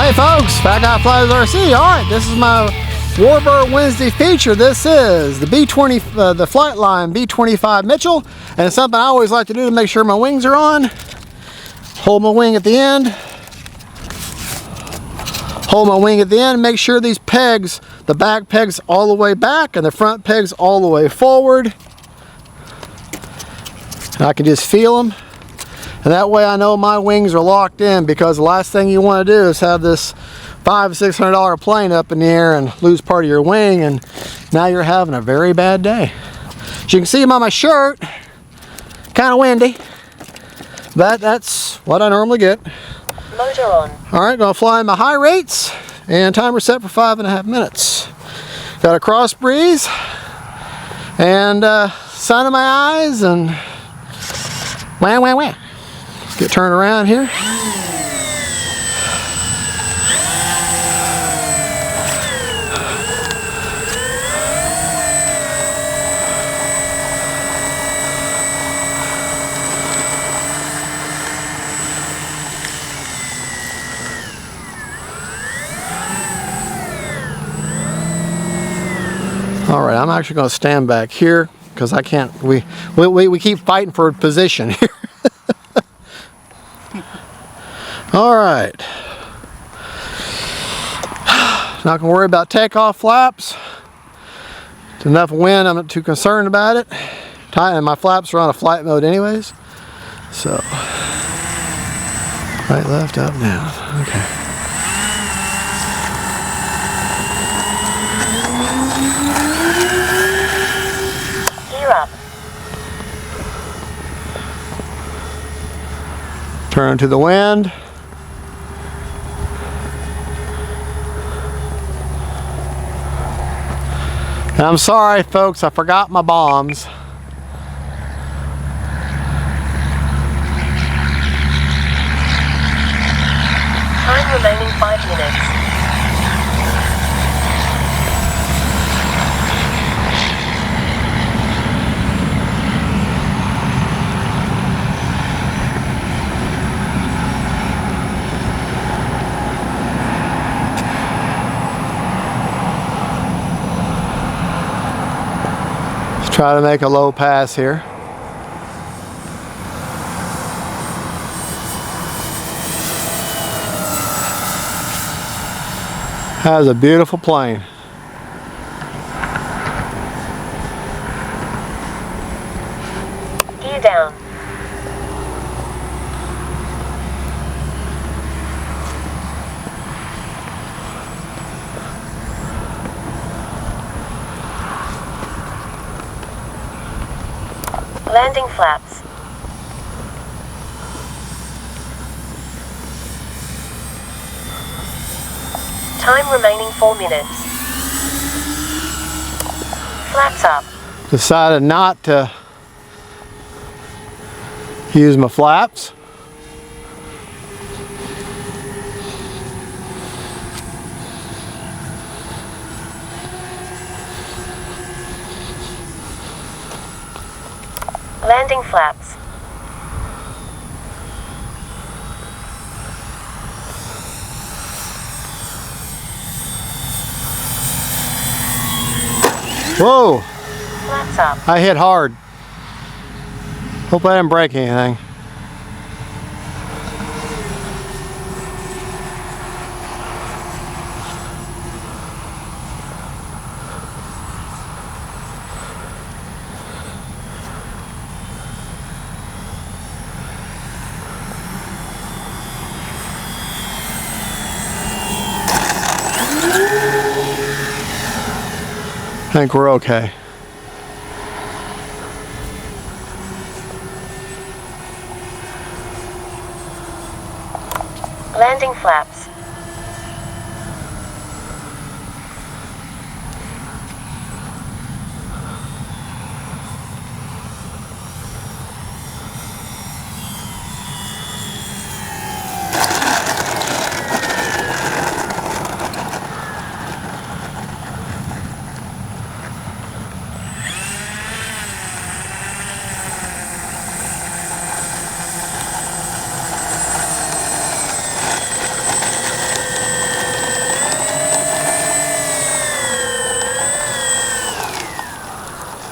Hey folks, Fat Guy Flies RC. Alright, this is my WARBIRD Wednesday feature. This is the the FLIGHTLINE B-25 Mitchell, and it's something I always like to do to make sure my wings are on. Hold my wing at the end. Hold my wing at the end. Make sure these pegs, the back pegs all the way back and the front pegs all the way forward. And I can just feel them. And that way I know my wings are locked in, because the last thing you want to do is have this $500–600 plane up in the air and lose part of your wing, and now you're having a very bad day. As you can see on my shirt, kind of windy, but that's what I normally get. Motor on. Alright, gonna fly in my high rates, and timer set for 5.5 minutes. Got a cross breeze, and sun in my eyes, and wah wah wah. Get turned around here. All right, I'm actually going to stand back here because I can't. We keep fighting for position here. All right, not gonna worry about takeoff flaps. It's enough wind, I'm not too concerned about it. And my flaps are on a flight mode anyways. So, right, left, up, down, okay. Gear up. Turn to the wind. And I'm sorry folks, I forgot my bombs. Time remaining 5 minutes. Try to make a low pass here. That is a beautiful plane. Gear down. Landing flaps. Time remaining 4 minutes. Flaps up. Decided not to use my flaps. Landing flaps. Whoa! Flaps up. I hit hard. Hope I didn't break anything. I think we're okay. Landing flaps.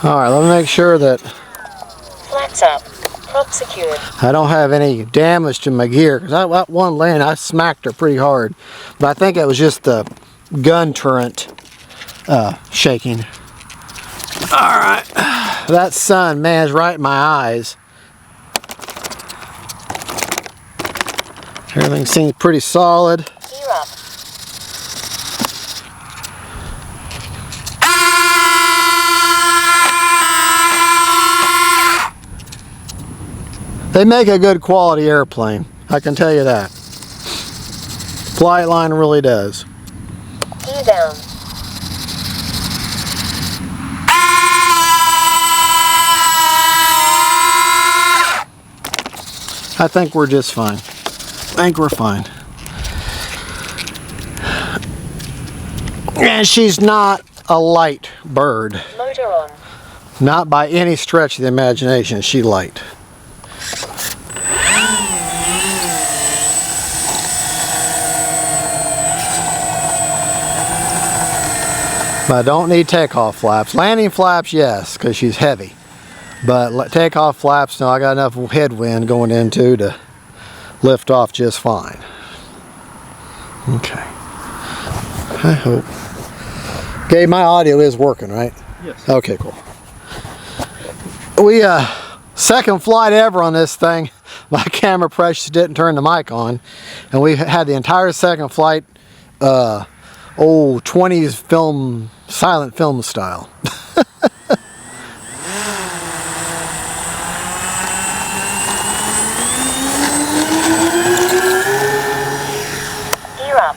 Alright, let me make sure that Flaps up. Prop secured. I don't have any damage to my gear, because that one landing, I smacked her pretty hard. But I think it was just the gun turret shaking. Alright, that sun, man, is right in my eyes. Everything seems pretty solid. Gear up. They make a good quality airplane, I can tell you that. Flightline really does. Gear down. I think we're just fine. I think we're fine. And she's not a light bird. Motor on. Not by any stretch of the imagination, she's light. But I don't need takeoff flaps. Landing flaps, yes, because she's heavy. But takeoff flaps, no, I got enough headwind going into to lift off just fine. Okay. I hope. Okay, my audio is working, right? Yes. Okay, cool. We, second flight ever on this thing. My camera pressure didn't turn the mic on. And we had the entire second flight, old 20s film, silent film style. Gear up.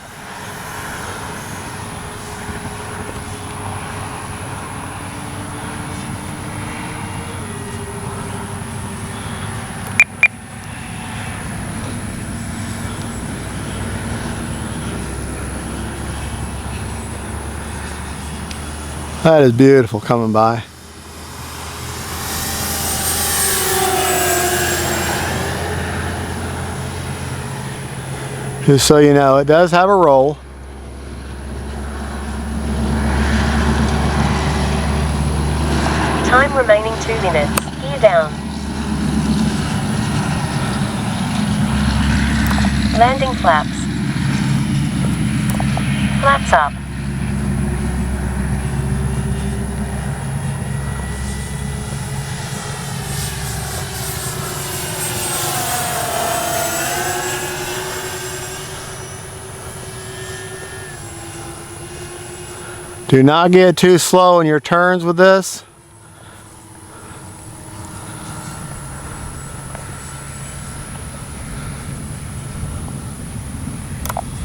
That is beautiful coming by. Just so you know, it does have a roll. Time remaining 2 minutes. Gear down. Landing flaps. Flaps up. Do not get too slow in your turns with this.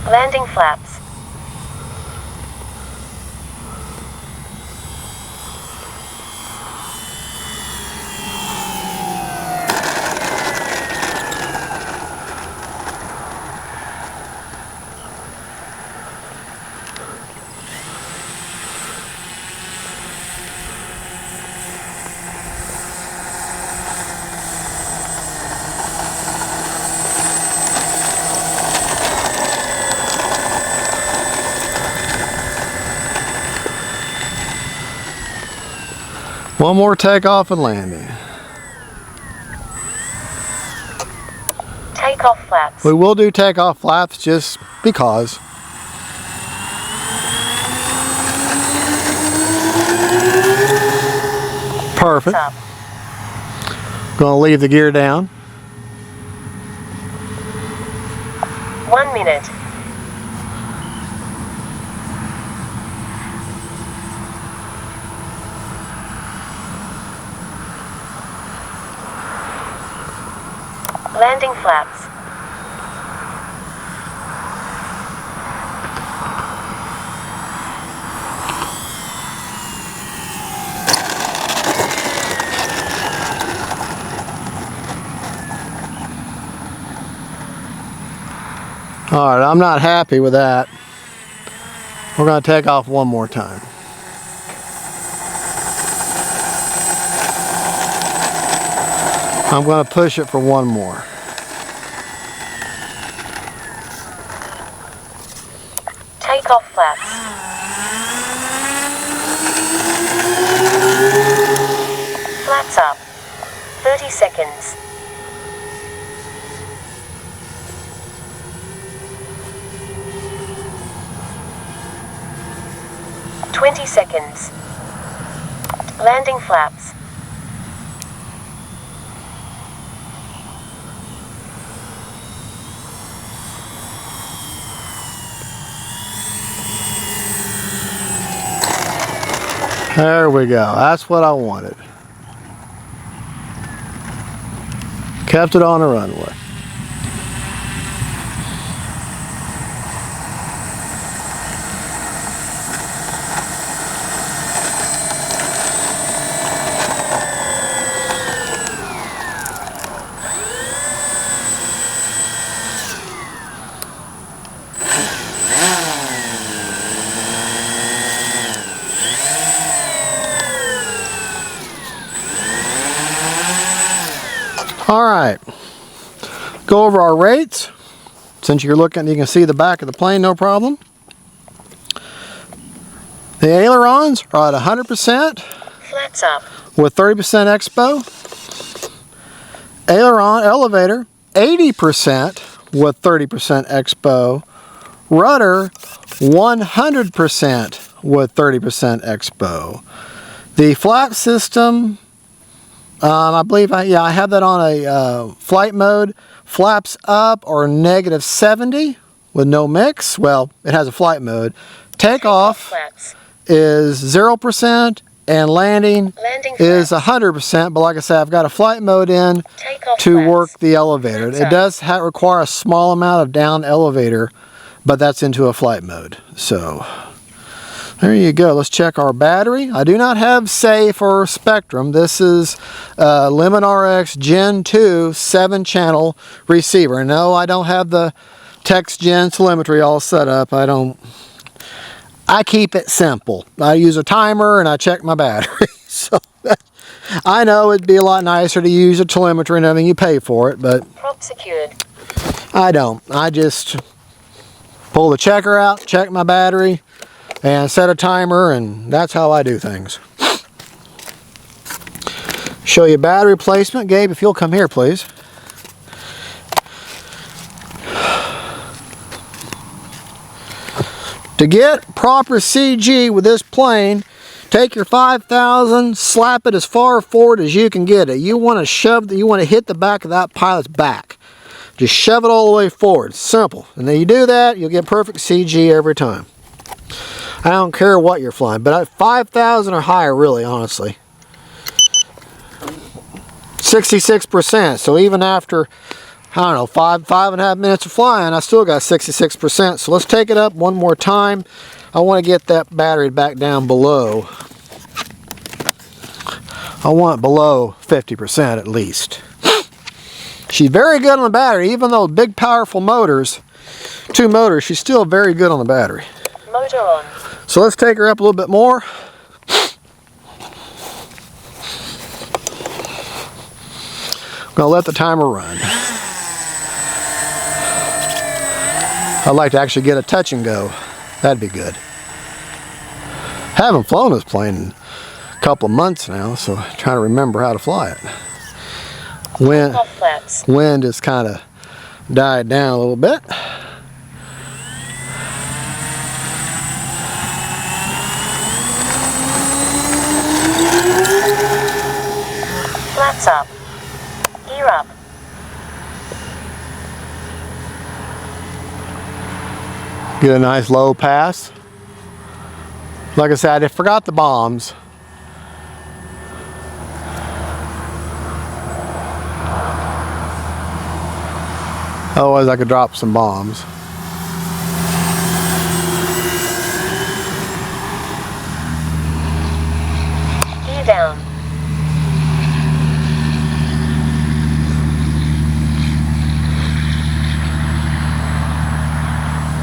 Landing flaps. One more takeoff and landing. Takeoff flaps. We will do takeoff flaps just because. Perfect. Up. Gonna leave the gear down. 1 minute. Landing flaps. Alright, I'm not happy with that. We're gonna take off one more time. I'm going to push it for one more. Takeoff flaps. 30 seconds. 20 seconds. Landing flaps. There we go. That's what I wanted. Kept it on the runway. All right, go over our rates. Since you're looking, you can see the back of the plane, no problem. The ailerons are at 100%. Flaps up. With 30% expo. Aileron elevator, 80% with 30% expo. Rudder, 100% with 30% expo. The flap system, I believe I have that on a flight mode. Flaps up or -70 with no mix. Well, it has a flight mode. Takeoff flaps. is 0% and landing is flaps. 100%. But like I said, I've got a flight mode in Takeoff to flaps. work the elevator. Flaps It up. does require a small amount of down elevator, but that's into a flight mode. So there you go. Let's check our battery. I do not have Safe or Spectrum. This is Lemon RX Gen 2 7-channel receiver. No, I don't have the text gen telemetry all set up. I keep it simple. I use a timer and I check my battery. So I know it'd be a lot nicer to use a telemetry and everything. You pay for it, but Prop secured. I don't. I just pull the checker out, check my battery, and set a timer, and that's how I do things. Show you battery placement. Gabe, if you'll come here, please. To get proper CG with this plane, take your 5000, slap it as far forward as you can get it. You want to hit the back of that pilot's back. Just shove it all the way forward. Simple. And then you do that, you'll get perfect CG every time. I don't care what you're flying, but at 5,000 or higher, really, honestly. 66%. So even after, I don't know, five and a half minutes of flying, I still got 66%. So let's take it up one more time. I want to get that battery back down below. I want below 50% at least. She's very good on the battery, even though big powerful motors, 2 motors, she's still very good on the battery. Motor on. So let's take her up a little bit more. I'm going to let the timer run. I'd like to actually get a touch and go. That'd be good. Haven't flown this plane in a couple of months now, so I'm trying to remember how to fly it. Wind has kind of died down a little bit. Flaps up. Gear up. Get a nice low pass. Like I said, I forgot the bombs. Otherwise I could drop some bombs. Gear down.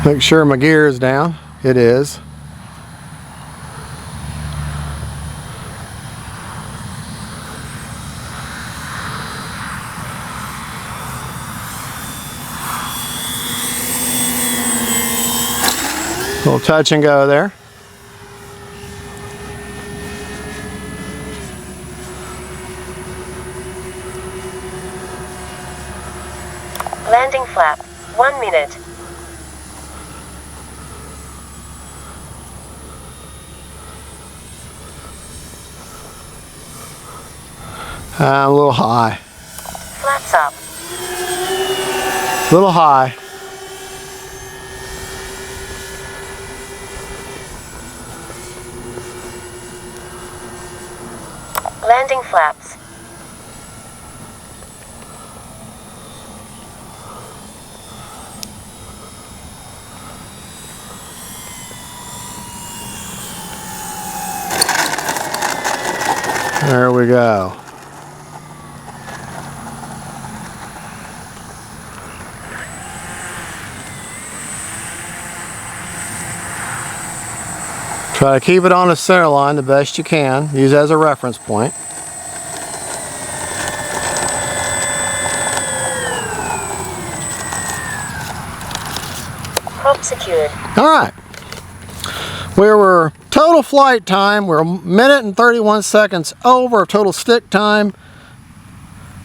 Make sure my gear is down. It is. A little touch and go there. Landing flap. 1 minute. A little high. Flaps up. A little high. Landing flaps. There we go. Try to keep it on the center line the best you can. Use it as a reference point. Prop secured. All right. We were total flight time. We're 1 minute and 31 seconds over total stick time.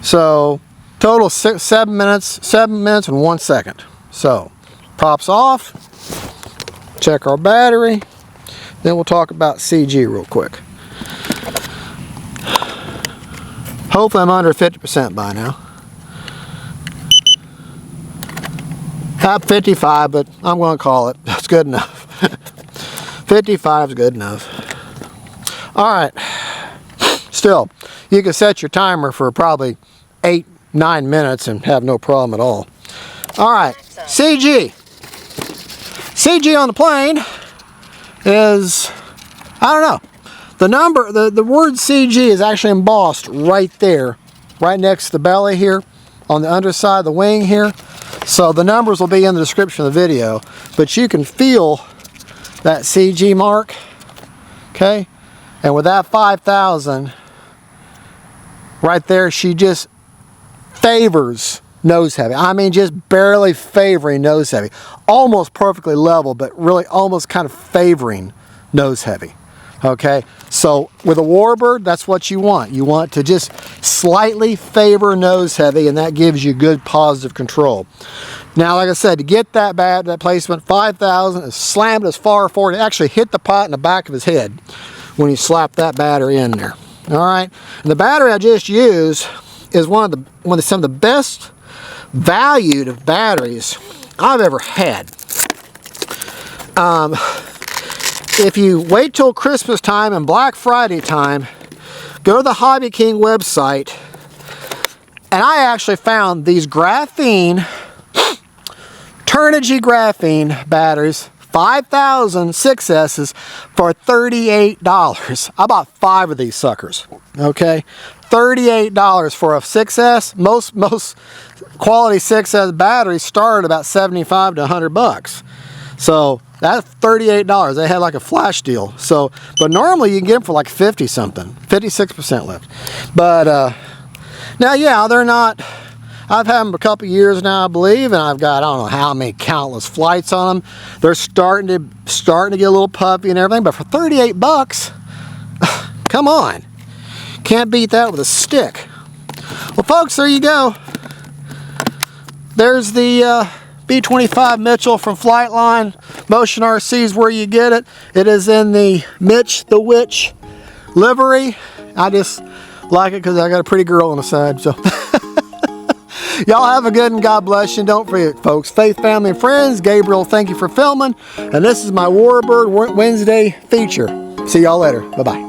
So total 7 minutes and 1 second. So props off. Check our battery. Then we'll talk about CG real quick. Hopefully I'm under 50% by now. Have 55, but I'm going to call it. That's good enough. 55 is good enough. All right. Still, you can set your timer for probably 8-9 minutes and have no problem at all. All right. CG. CG on the plane is, I don't know. The number, the word CG is actually embossed right there, right next to the belly here, on the underside of the wing here. So the numbers will be in the description of the video, but you can feel that CG mark, okay? And with that 5,000 right there, she just favors nose heavy. I mean, just barely favoring nose heavy. Almost perfectly level, but really almost kind of favoring nose heavy. Okay, so with a Warbird, that's what you want. You want to just slightly favor nose heavy, and that gives you good positive control. Now, like I said, to get that placement, 5,000, is slammed as far forward. It actually hit the pot in the back of his head when he slapped that battery in there. All right, and the battery I just used is some of the best valued batteries I've ever had. If you wait till Christmas time and Black Friday time, go to the Hobby King website, and I actually found these graphene, Turnigy graphene batteries, 5,000 6S's for $38. I bought 5 of these suckers, okay? $38 for a 6S. Most quality 6S batteries start at about 75 to 100 bucks. So that's $38. They had like a flash deal. So, but normally you can get them for like 50 something, 56% left. But now, yeah, they're not. I've had them a couple years now, I believe, and I've got, I don't know how many countless flights on them. They're starting to get a little puffy and everything. But for 38 bucks, come on, can't beat that with a stick. Well, folks, there you go. There's the B-25 Mitchell from Flightline. Motion RC is where you get it. It is in the Mitch the Witch livery. I just like it because I got a pretty girl on the side. So y'all have a good and God bless you. Don't forget, folks, faith, family, and friends. Gabriel, thank you for filming. And this is my Warbird Wednesday feature. See y'all later. Bye-bye.